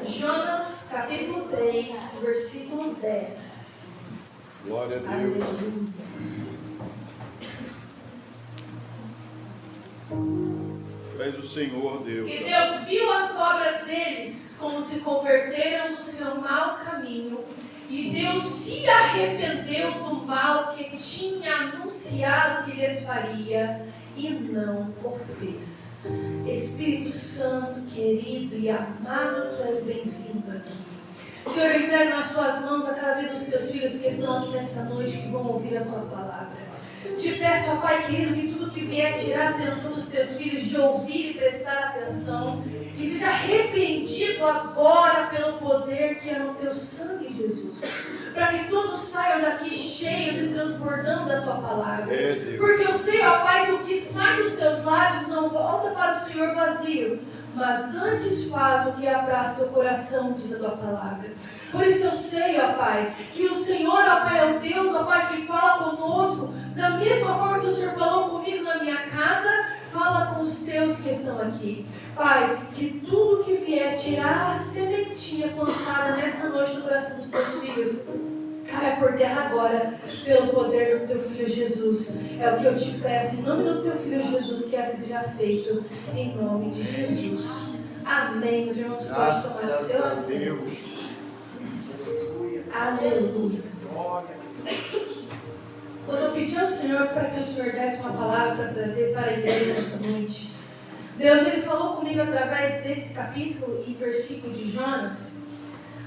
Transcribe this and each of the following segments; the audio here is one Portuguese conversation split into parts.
Jonas, capítulo 3, versículo 10. Glória a Deus. Aleluia. Tu és o Senhor, Deus. E Deus viu as obras deles, como se converteram do seu mau caminho. E Deus se arrependeu do mal que tinha anunciado que lhes faria, e não o fez. Espírito Santo, querido e amado, tu és bem-vindo aqui. Senhor, eu entrego nas suas mãos a cada vez dos teus filhos que estão aqui nesta noite, que vão ouvir a tua palavra. Te peço, ó Pai querido, que tudo que vier tirar a atenção dos teus filhos de ouvir e prestar atenção, que seja repreendido agora pelo poder que é no teu sangue, Jesus. Para que todos saiam daqui cheios e transbordando da tua palavra. Porque eu sei, ó Pai, que o que sai dos teus lábios não volta para o Senhor vazio, mas antes faz o que apraz teu coração, diz a tua palavra. Por isso eu sei, ó Pai, que o Senhor, ó Pai, é o Deus, ó Pai, que fala conosco, da mesma forma que o Senhor falou comigo na minha casa, fala com os teus que estão aqui. Pai, que tudo que vier tirar a sementinha plantada nessa noite no coração dos teus filhos, caia por terra agora, pelo poder do teu Filho Jesus. É o que eu te peço, em nome do teu Filho Jesus, que essa seja feito, em nome de Jesus. Amém. Os irmãos podem tomar o seu assento. Aleluia. Quando eu pedi ao Senhor para que o Senhor desse uma palavra para trazer para a igreja nessa noite, Deus ele falou comigo através desse capítulo e versículo de Jonas,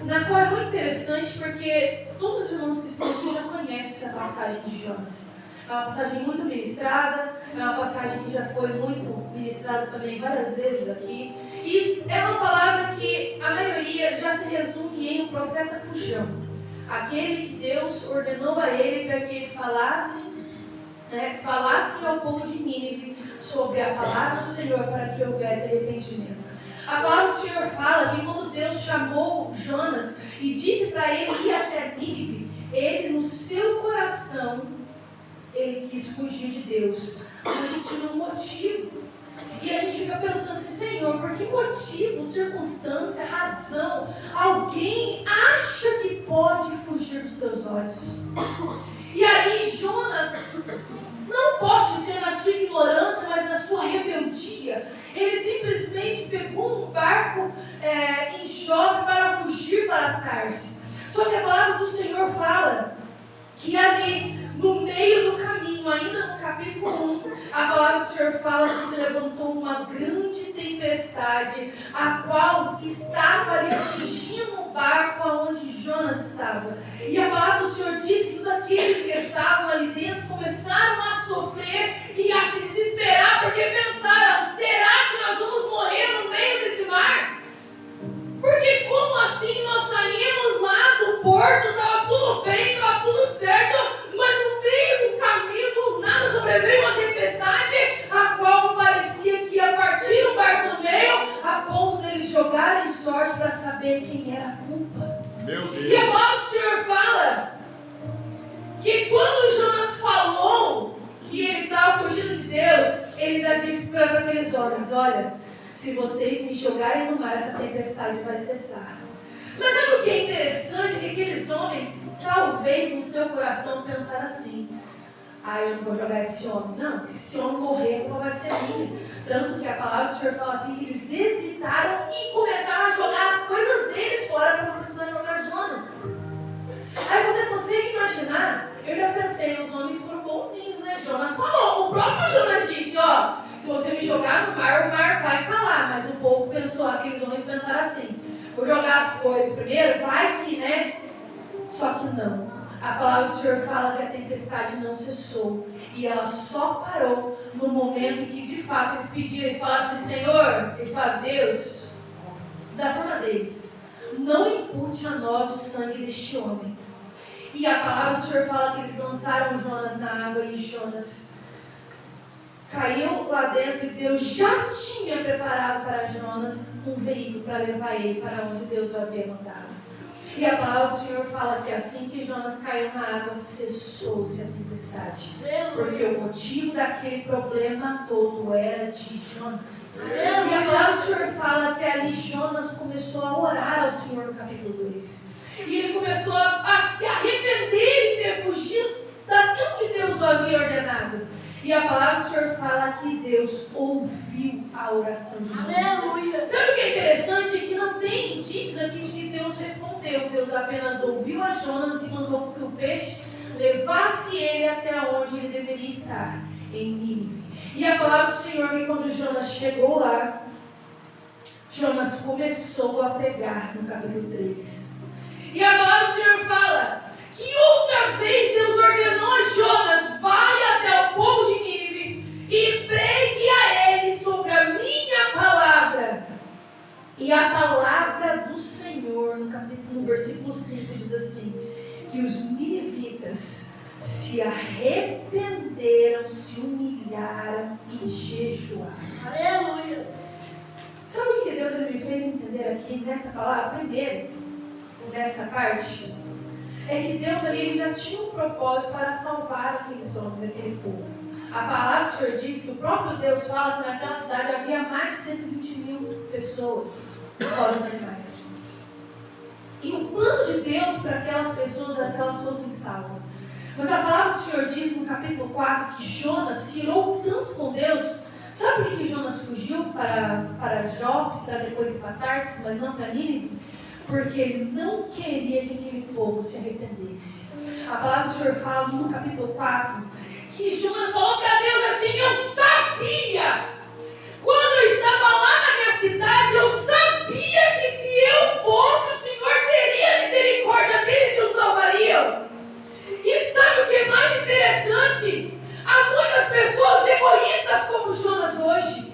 na qual é muito interessante porque todos os irmãos que estão aqui já conhecem essa passagem de Jonas. É uma passagem muito ministrada, é uma passagem que já foi muito ministrada também várias vezes aqui. E é uma palavra que a maioria já se resume em um profeta fujão. Aquele que Deus ordenou a ele para que ele falasse ao povo de Nínive sobre a palavra do Senhor para que houvesse arrependimento. A palavra do Senhor fala que quando Deus chamou Jonas e disse para ele ir até Nínive, ele no seu coração, ele quis fugir de Deus, mas tinha um motivo. E a gente fica pensando assim, Senhor, por que motivo, circunstância, razão, alguém acha que pode fugir dos teus olhos? E aí Jonas, não posso dizer na sua ignorância, mas na sua rebeldia, ele simplesmente pegou um barco em Jope para fugir para Tarsis. Só que a palavra do Senhor fala que ali, no meio do caminho, ainda no capítulo 1, a palavra do Senhor fala que se levantou uma grande tempestade, a qual estava ali atingindo o barco onde Jonas estava. E a palavra do Senhor diz que todos aqueles que estavam ali dentro começaram a sofrer e a se desesperar, porque pensaram, será que nós vamos morrer no meio desse mar? Porque como assim nós saímos lá do porto, estava tudo bem, estava tudo certo, mas no meio do caminho do nada sobreveio uma tempestade, a qual parecia que ia partir o barco no meio, a ponto deles jogarem sorte para saber quem era a culpa. Meu Deus. E a palavra do Senhor fala que quando Jonas falou que ele estava fugindo de Deus, ele ainda disse para aqueles homens, olha, se vocês me jogarem no mar, essa tempestade vai cessar. Mas sabe o que é interessante? Que aqueles homens, talvez no seu coração, pensaram assim, eu não vou jogar esse homem. Não, se esse homem morrer, a culpa vai ser minha. Tanto que a palavra do Senhor fala assim, que eles hesitaram e começaram a jogar as coisas deles fora para não precisar jogar Jonas. Aí você consegue imaginar? Eu já pensei, os homens foram bonzinhos, né? Jonas falou, o próprio Jonas disse, se você me jogar no mar, o mar vai calar. Mas o povo pensou, aqueles homens pensaram assim, vou jogar as coisas primeiro, vai que, né? Só que não. A palavra do Senhor fala que a tempestade não cessou. E ela só parou no momento em que, de fato, eles pediram, eles falaram assim, Senhor, eles falaram, Deus, da forma deles, não impute a nós o sangue deste homem. E a palavra do Senhor fala que eles lançaram Jonas na água e Jonas caiu lá dentro e Deus já tinha preparado para Jonas um veículo para levar ele para onde Deus o havia mandado. E a palavra do Senhor fala que assim que Jonas caiu na água, cessou-se a tempestade. Porque o motivo daquele problema todo era de Jonas. E a palavra do Senhor fala que ali Jonas começou a orar ao o Senhor no capítulo 2. E ele começou a se arrepender de ter fugido daquilo que Deus o havia ordenado. E a palavra do Senhor fala que Deus ouviu a oração de Jonas. Aleluia. Sabe o que é interessante? É que não tem indícios aqui de que Deus respondeu. Deus apenas ouviu a Jonas e mandou que o peixe levasse ele até onde ele deveria estar, em Nínive. E a palavra do Senhor, que quando Jonas chegou lá, Jonas começou a pregar no capítulo 3. E a palavra do Senhor fala que outra vez Deus ordenou a Jonas: vai até o povo de Nínive e pregue a eles sobre a minha palavra. E a palavra do Senhor, no versículo 5, diz assim: que os ninivitas se arrependeram, se humilharam e jejuaram. Aleluia. Sabe o que Deus me fez entender aqui nessa palavra? Primeiro, nessa parte, é que Deus ali ele já tinha um propósito para salvar aqueles homens, aquele povo. A palavra do Senhor diz que o próprio Deus fala que naquela cidade havia mais de 120 mil pessoas, fora os animais. E o plano de Deus para aquelas pessoas era que elas fossem salvas. Mas a palavra do Senhor diz no capítulo 4 que Jonas se irou tanto com Deus. Sabe por que Jonas fugiu para Jope, para depois ir para Tarsis, mas não para Nínive? Porque ele não queria que aquele povo se arrependesse. A palavra do Senhor fala no capítulo 4 que Jonas falou para Deus assim: eu sabia, quando eu estava lá na minha cidade, eu sabia que se eu fosse, o Senhor teria misericórdia deles e os salvariam. E sabe o que é mais interessante? Há muitas pessoas egoístas como Jonas hoje,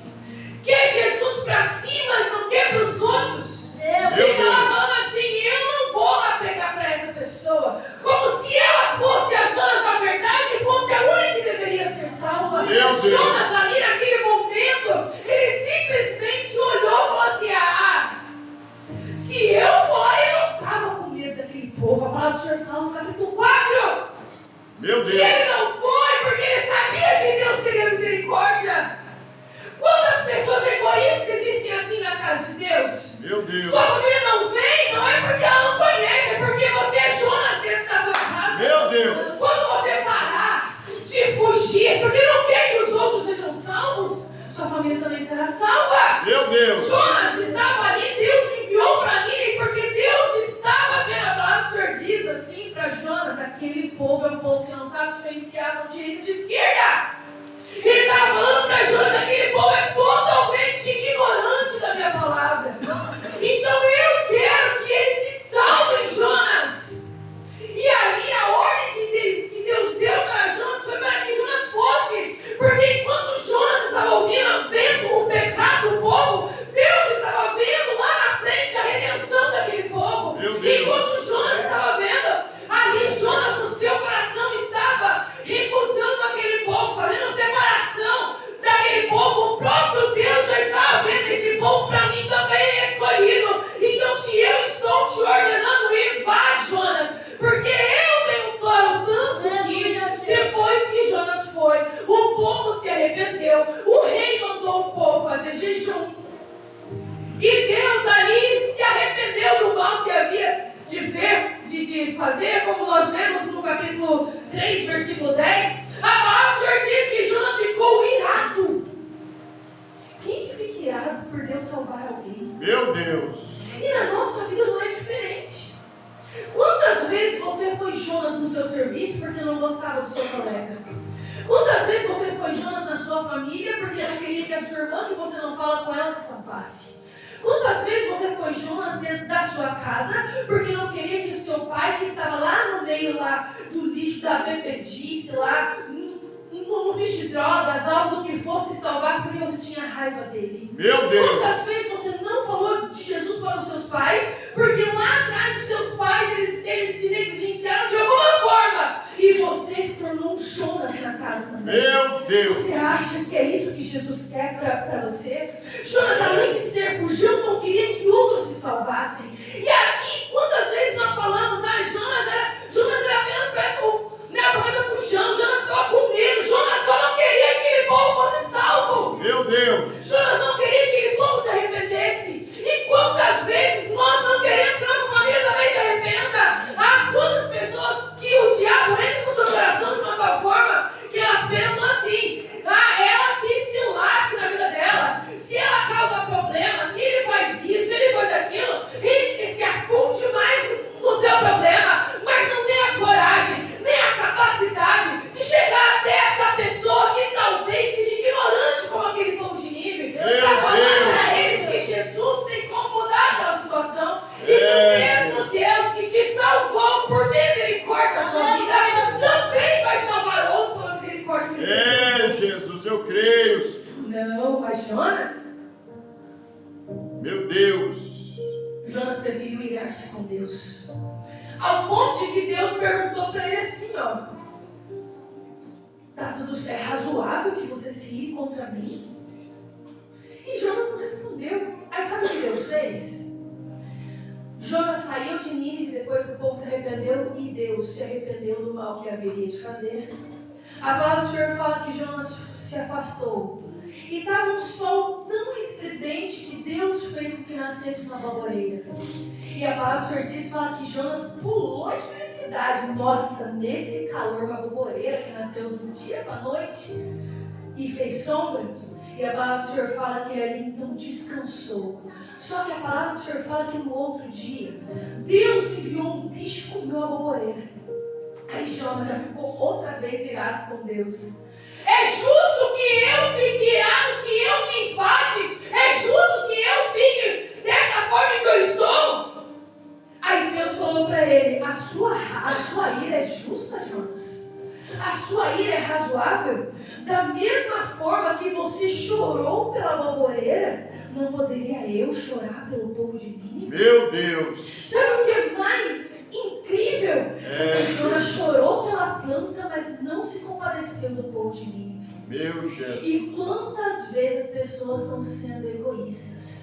quer Jesus para si, mas não quer para os outros. Fica lá falando assim: eu não vou lá pregar para essa pessoa, como se elas fossem as donas da verdade e fosse a única que deveria ser salva. Jonas ali naquele momento, ele simplesmente olhou e falou assim: se eu for, eu não estava com medo daquele povo. A palavra do Senhor fala no capítulo 4. Meu Deus. E ele não foi porque ele sabia que Deus teria misericórdia. Quantas pessoas egoístas existem assim na casa de Deus? Meu Deus. Sua família não vem, não é porque ela não conhece, é porque você é Jonas dentro da sua casa. Meu Deus. Quando você parar de fugir, porque não quer que os outros sejam salvos, sua família também será salva. Meu Deus. Jonas estava ali, Deus enviou para Nínive, porque Deus estava vendo. A palavra do Senhor diz assim para Jonas: aquele povo é um povo que não sabe diferenciar com direita e de esquerda. Ele estava falando para Jonas: aquele povo é totalmente ignorante da minha palavra. Então eu quero que eles se salvem, Jonas. E ali a ordem que Deus deu para Jonas foi para que Jonas fosse. Porque enquanto Jonas estava ouvindo, vendo o pecado do povo, Deus estava vendo lá na frente a redenção daquele povo. Meu Deus. Enquanto Jonas estava vendo, ali Jonas no seu coração estava recusando aquele povo, fazendo separação daquele povo. O próprio Deus já estava vendo: esse povo para mim também é escolhido. Então se eu estou te ordenando, ir, vá, Jonas, porque eu tenho um plano. Tanto que depois que Jonas foi, o povo se arrependeu, o rei mandou o povo fazer jejum, e Deus ali se arrependeu do mal que havia de fazer, como nós lemos no capítulo 3, versículo 10. A palavra do Senhor diz que Jonas ficou irado. Quem que fica irado por Deus salvar alguém? Meu Deus. E na nossa vida não é diferente. Quantas vezes você foi Jonas no seu serviço porque não gostava do seu colega? Quantas vezes você foi Jonas na sua família porque não queria que a sua irmã, que você não fala com ela, se salvasse? Quantas vezes você foi Jonas dentro da sua casa porque não queria que o seu pai, que estava lá no meio lá do lixo da bebedice, lá no lixo de drogas, algo que fosse, se salvasse porque você tinha raiva dele? Meu Deus. Quantas vezes você não falou de Jesus para os seus pais porque lá atrás dos seus pais eles te negligenciaram de alguma forma e você se tornou um Jonas na casa também? Meu Deus. Você acha que é isso que Jesus quer para você? Jonas, além de ser fujão, não queria que outros se salvassem. E aqui, quantas vezes nós falamos: Jonas era apenas para fujão, Jonas estava com medo, Jonas só não queria que aquele povo fosse salvo. Meu Deus. Jonas não queria que aquele povo se arrependesse. E quantas vezes nós não queremos Jonas preferiu irar-se com Deus. Ao ponto de que Deus perguntou para ele assim, ó. Tá tudo certo, é razoável que você se ire contra mim? E Jonas não respondeu. Aí sabe o que Deus fez? Jonas saiu de Nínive depois que o povo se arrependeu e Deus se arrependeu do mal que haveria de fazer. A palavra do Senhor fala que Jonas se afastou. E estava um sol tão estridente que Deus fez com que nascesse uma baboreira. E a palavra do Senhor diz, fala que Jonas pulou de felicidade. Nossa, nesse calor, uma baboreira que nasceu do dia para a noite e fez sombra. E a palavra do Senhor fala que ele ali então descansou. Só que a palavra do Senhor fala que no outro dia, Deus enviou um bicho que comeu a baboreira. Aí Jonas já ficou outra vez irado com Deus. É justo que eu fique irado, que eu me enfade? É justo que eu fique dessa forma que eu estou? Aí Deus falou para ele, a sua ira é justa, Jonas? A sua ira é razoável? Da mesma forma que você chorou pela baboreira, não poderia eu chorar pelo povo de Nínive? Meu Deus! Sabe o que é mais incrível? Jonas chorou pela planta, mas não se compadeceu do povo de Nínive. Meu Jesus! E quantas vezes pessoas estão sendo egoístas?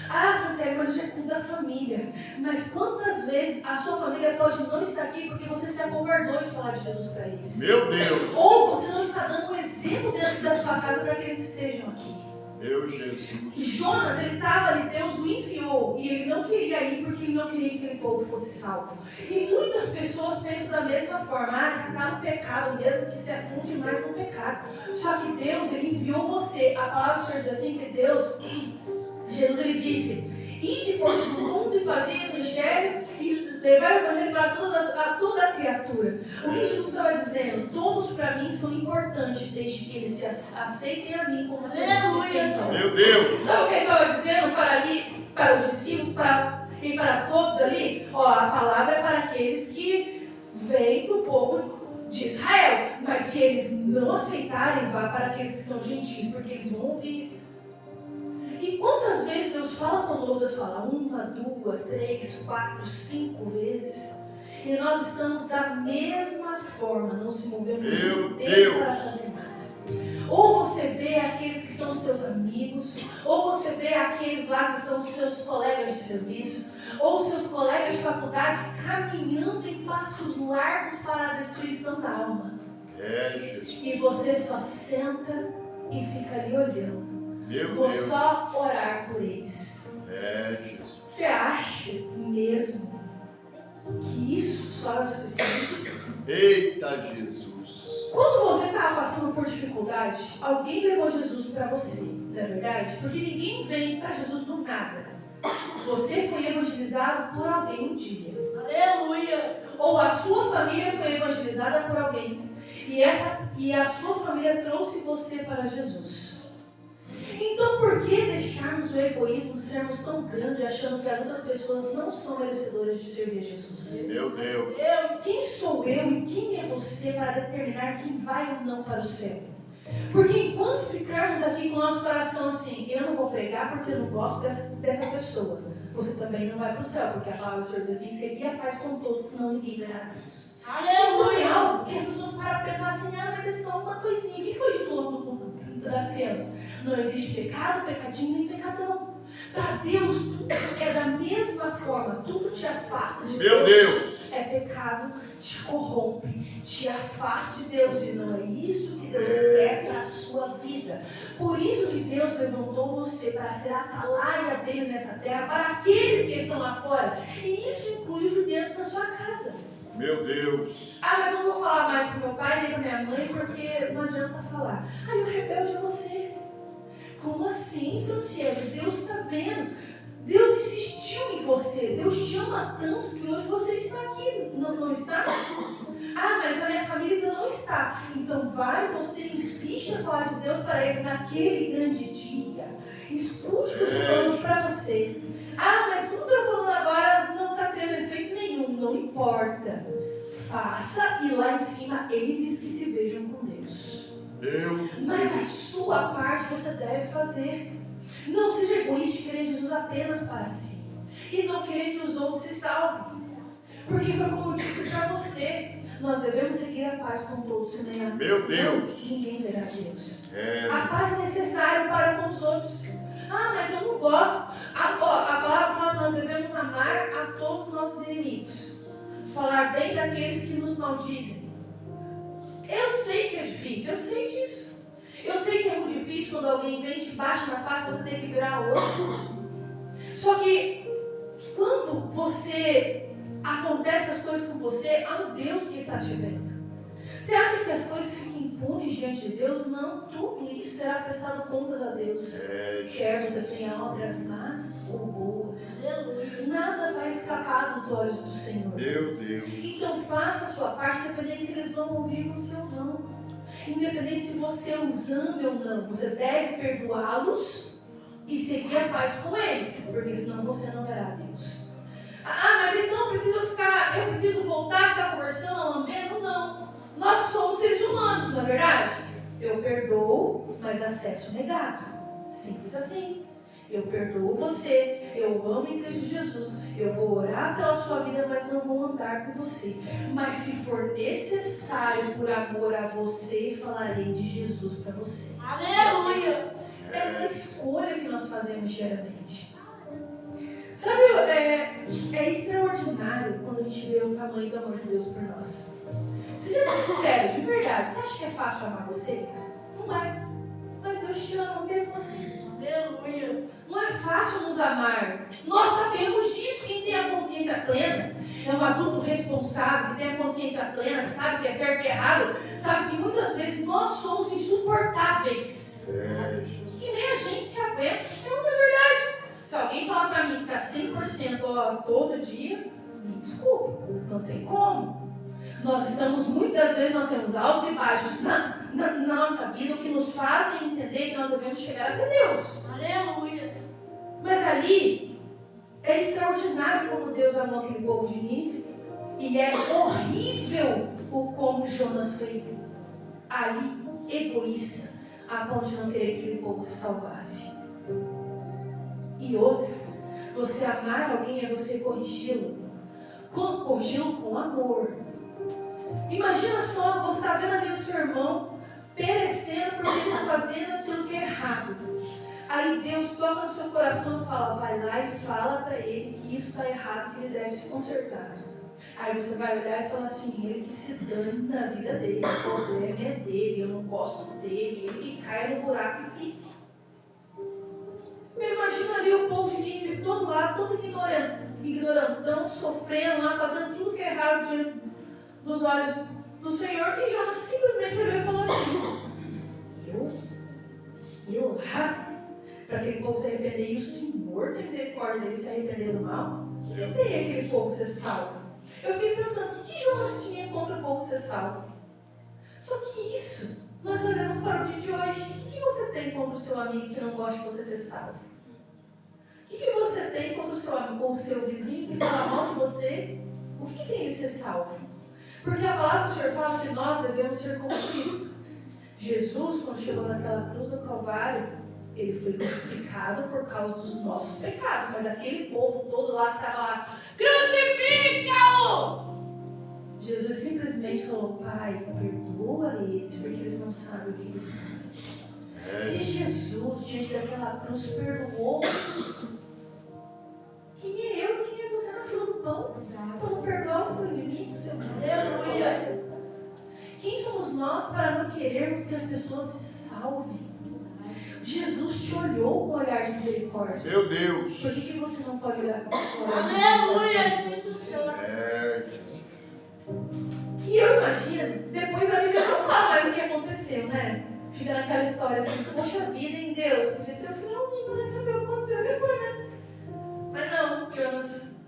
Ah, Franciele, mas hoje é culto da família. Mas quantas vezes a sua família pode não estar aqui porque você se acovardou de falar de Jesus para eles? Meu Deus! Ou você não está dando um exemplo dentro da sua casa para que eles estejam aqui. Meu Jesus! Jonas, ele estava ali, Deus o enviou. E ele não queria ir porque ele não queria que aquele povo fosse salvo. E muitas pessoas pensam da mesma forma. Ah, já está no pecado mesmo, que se afunde mais no pecado. Só que Deus, ele enviou você. A palavra do Senhor diz assim que Deus... Jesus ele disse, ide por todo mundo e fazei evangelho e levar o evangelho para toda a criatura. O que Jesus estava dizendo? Todos para mim são importantes, desde que eles se aceitem a mim como seu suficiente. Meu Deus! Sabe o que ele estava dizendo para os discípulos e para todos ali? Ó, a palavra é para aqueles que vêm do povo de Israel. Mas se eles não aceitarem, vá para aqueles que são gentios, porque eles vão ouvir. E quantas vezes Deus fala conosco? Deus fala 1, 2, 3, 4, 5 vezes. E nós estamos da mesma forma, não se movemos o tempo para fazer nada. Ou você vê aqueles que são os teus amigos, ou você vê aqueles lá que são os seus colegas de serviço, ou os seus colegas de faculdade caminhando em passos largos para a destruição da alma. Jesus! E você só senta e fica ali olhando. Vou Deus. só orar por eles. Jesus. Você acha mesmo que isso só é suficiente? Eita Jesus. Quando você estava passando por dificuldade, alguém levou Jesus para você, não é verdade? Porque ninguém vem para Jesus do nada. Você foi evangelizado por alguém um dia. Aleluia! Ou a sua família foi evangelizada por alguém. E a sua família trouxe você para Jesus. Então, por que deixarmos o egoísmo sermos tão grande, achando que as outras pessoas não são merecedoras de servir a Jesus? Meu Deus. Quem sou eu e quem é você para determinar quem vai ou não para o céu? Porque enquanto ficarmos aqui com o nosso coração assim, eu não vou pregar porque eu não gosto dessa pessoa, você também não vai para o céu, porque a palavra do Senhor diz assim, seguir a paz com todos, senão ninguém verá a Deus. Então é algo que as pessoas param para pensar assim, ah, mas é só uma coisinha, o que foi dito no culto das crianças? Não existe pecado, pecadinho nem pecadão. Para Deus, tudo é da mesma forma. Tudo te afasta de Deus. Meu Deus! É pecado, te corrompe, te afasta de Deus. E não é isso que Deus quer para a sua vida. Por isso que Deus levantou você para ser a atalaia dele nessa terra, para aqueles que estão lá fora. E isso inclui o dentro da sua casa. Meu Deus! Ah, mas eu não vou falar mais com meu pai nem com minha mãe, porque não adianta falar. Aí o rebelde é você. Como assim, Franciele? Deus está vendo. Deus insistiu em você. Deus te ama tanto que hoje você está aqui. Não está? Ah, mas a minha família ainda não está. Então vai, você insiste a falar de Deus para eles naquele grande dia. Escute o que eu estou falando para você. Ah, mas tudo que eu estou falando agora não está tendo efeito nenhum. Não importa. Faça e lá em cima eles que se vejam com Deus. Mas a sua parte você deve fazer. Não seja egoísta e querer Jesus apenas para si. e não querer que os outros se salvem. Porque foi como eu disse para você, nós devemos seguir a paz com todos, senão Meu Deus. ninguém verá Deus. É. A paz é necessária para com os outros. Ah, mas eu não gosto. A palavra fala que nós devemos amar a todos os nossos inimigos. Falar bem daqueles que nos maldizem. Eu sei que é difícil, eu sei disso. Eu sei que é muito difícil quando alguém vem e te bate na face, você tem que virar outro. Só que quando acontece as coisas com você, há um Deus que está te vendo. Você acha que as coisas ficam impunes diante de Deus? Não, tudo isso será prestado contas a Deus. Quer você tenha obras más ou boas. Nada vai escapar dos olhos do Senhor. Meu Deus. Então faça a sua parte, independente se eles vão ouvir você ou não. Independente se você os ama ou não. Você deve perdoá-los e seguir a paz com eles. Porque senão você não verá Deus. Ah, mas então eu preciso voltar a ficar conversando, lambendo? Não. Nós somos seres humanos, não é verdade? Eu perdoo, mas acesso negado. Simples assim. Eu perdoo você, eu amo em Cristo Jesus, eu vou orar pela sua vida, mas não vou andar com você. Mas se for necessário, por amor a você, falarei de Jesus para você. Aleluia! É uma escolha que nós fazemos diariamente. Sabe, é extraordinário quando a gente vê o tamanho do amor de Deus por nós. Seja sincero, de verdade, você acha que é fácil amar você? Não é. Mas Deus te ama mesmo assim. Aleluia! Não é fácil nos amar. Nós sabemos disso. Quem tem a consciência plena é um adulto responsável, que tem a consciência plena, que sabe o que é certo e errado, sabe que muitas vezes nós somos insuportáveis. Que nem a gente se aguenta. Não é verdade. Se alguém falar pra mim que tá 100% todo dia, me desculpa, não tem como. Muitas vezes nós temos altos e baixos na nossa vida, o que nos fazem entender que nós devemos chegar até Deus. Aleluia! Mas ali, é extraordinário como Deus amou aquele povo de Nínive, e é horrível o como Jonas foi ali egoísta, a ponto de não querer que aquele povo se salvasse. E outra, você amar alguém é você corrigi-lo com amor. Imagina só, você está vendo ali o seu irmão perecendo porque ele está fazendo aquilo que é errado. Aí Deus toca no seu coração e fala, vai lá e fala para ele que isso está errado, que ele deve se consertar. Aí você vai olhar e falar assim, ele que se dane na vida dele, o problema é dele, eu não gosto dele, ele que cai no buraco e fique. Eu imagino ali o povo de Nínive todo lá, todo ignorantão, sofrendo lá, fazendo tudo que é errado diante dos olhos do Senhor. E Jonas simplesmente olhou e falou assim, eu lá, para aquele povo se arrepender, e o Senhor tem misericórdia dele se arrepender do mal? O que tem aquele povo ser salvo? Eu fiquei pensando, o que Jonas tinha contra o povo ser salvo? Só que isso nós trazemos para o dia de hoje. O que você tem contra o seu amigo que não gosta de você ser salvo? O que você tem contra o seu vizinho que fala mal de você? O que tem de ser salvo? Porque a palavra do Senhor fala que nós devemos ser como Cristo. Jesus, quando chegou naquela cruz do Calvário, ele foi crucificado por causa dos nossos pecados. Mas aquele povo todo lá que estava lá, crucifica-o! Jesus simplesmente falou, Pai, perdoa eles, porque eles não sabem o que eles fazem. Se Jesus, diante daquela cruz, perdoou-os, quem é eu e quem é você na fila do pão? Para não perdoar o seu inimigo, o seu miséria? Quem somos nós para não querermos que as pessoas se salvem? Jesus te olhou com um olhar de misericórdia. Meu Deus. Por que você não pode olhar com um olhar de Aleluia! misericórdia? Espírito Santo! E eu imagino, depois a Bíblia não fala mais o que aconteceu, né? Fica naquela história assim, poxa vida, em Deus, podia ter um finalzinho para saber o que aconteceu depois, né? Mas não, Jonas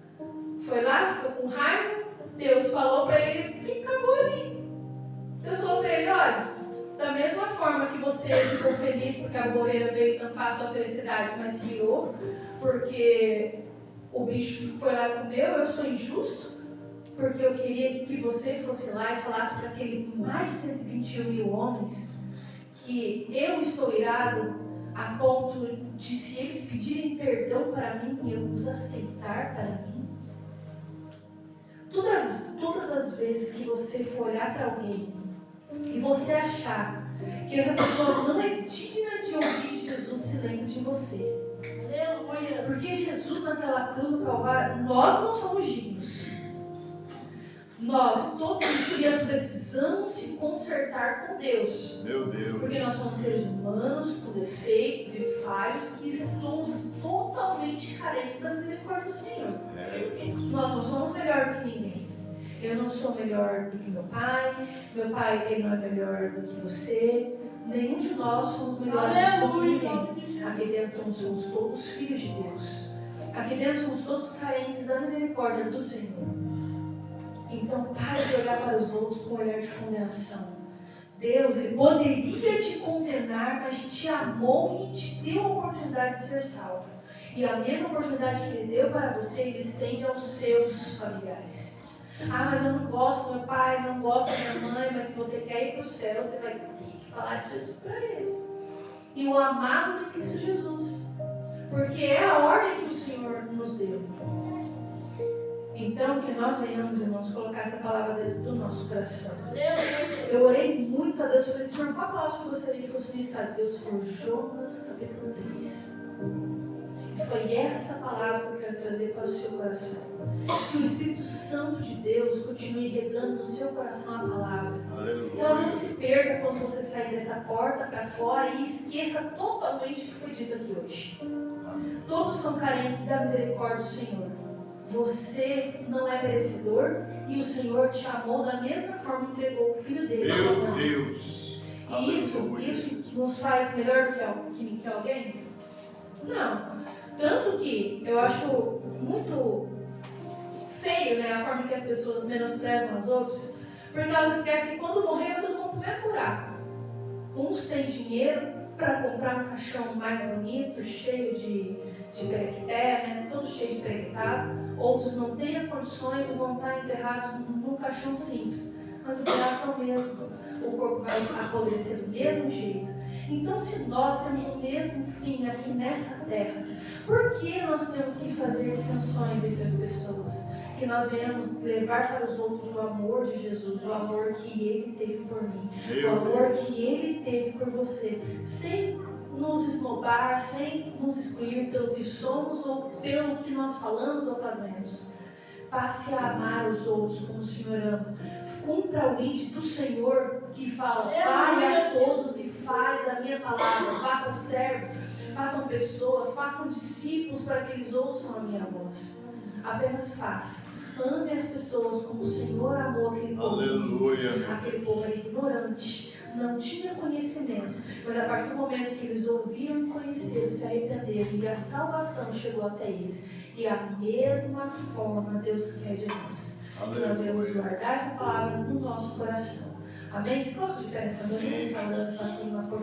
foi lá, ficou com raiva, Deus falou para ele, acabou ali. Deus falou para ele, olha, da mesma forma que você ficou feliz porque a goleira veio tampar a sua felicidade, mas tirou, porque o bicho foi lá e comeu, eu sou injusto, porque eu queria que você fosse lá e falasse para aquele mais de 121 mil homens que eu estou irado a ponto de se eles pedirem perdão para mim e eu os aceitar para mim? Todas as vezes que você for olhar para alguém e você achar que essa pessoa não é digna de ouvir Jesus, se lembre de você. Aleluia. Porque Jesus naquela cruz do Calvário, nós não somos dignos. Nós, todos os dias, precisamos se consertar com Deus. Meu Deus. Porque nós somos seres humanos, com defeitos e falhos, que somos totalmente carentes da misericórdia do Senhor. É, Jesus. Nós não somos melhor do que ninguém. Eu não sou melhor do que meu pai ele não é melhor do que você. Nenhum de nós somos melhores do que ninguém. Aqui dentro somos todos filhos de Deus. Aqui dentro somos todos carentes da misericórdia do Senhor. Então pare de olhar para os outros com um olhar de condenação. Deus, Ele poderia te condenar, mas te amou e te deu a oportunidade de ser salvo. E a mesma oportunidade que Ele deu para você, Ele estende aos seus familiares. Ah, mas eu não gosto do meu pai, não gosto da minha mãe, mas se você quer ir para o céu, você vai ter que falar de Jesus para eles. E o amá-los em Cristo Jesus. Porque é a ordem que o Senhor nos deu. Então, que nós venhamos, irmãos, colocar essa palavra dentro do nosso coração. Eu orei muito a Deus, eu falei, Senhor, qual palavra que eu gostaria que fosse ministrada? Deus falou, Jonas, capítulo 3. E foi essa palavra que eu quero trazer para o seu coração. Que o Espírito Santo de Deus continue regando no seu coração a palavra. Que ela não se perca quando você sair dessa porta para fora e esqueça totalmente o que foi dito aqui hoje. Todos são carentes da misericórdia do Senhor. Você não é merecedor e o Senhor te amou da mesma forma que entregou o Filho dele. Meu Deus. E isso nos faz melhor que alguém? Não. Tanto que eu acho muito feio, né, a forma que as pessoas menosprezam as outras, porque elas esquecem que quando morrer vai todo mundo comer buraco. Uns têm dinheiro para comprar um caixão mais bonito, cheio de perequité, né, todo cheio de perequitado. Outros não têm condições e vão estar enterrados num caixão simples. Mas o buraco é o mesmo. O corpo vai apodrecer do mesmo jeito. Então, se nós temos o mesmo fim aqui nessa terra, por que nós temos que fazer distinções entre as pessoas? Que nós venhamos levar para os outros o amor de Jesus, o amor que Ele teve por mim, o amor que Ele teve por você, sem nos esnobar, sem nos excluir pelo que somos ou pelo que nós falamos ou fazemos. Passe a amar os outros como o Senhor ama. Cumpra o índice do Senhor que fala, fale a todos e fale da minha palavra, faça servos, façam pessoas, façam discípulos para que eles ouçam a minha voz. Apenas faça. Ame as pessoas como o Senhor amou aquele povo. Aleluia. Aquele povo era ignorante, não tinha conhecimento. Mas a partir do momento que eles ouviram e conheceram, se arrependeram e a salvação chegou até eles. E a mesma forma Deus quer de nós. Que nós devemos guardar essa palavra no nosso coração. Amém? Se coloca de pé nessa noite, falando, fazendo uma coisa.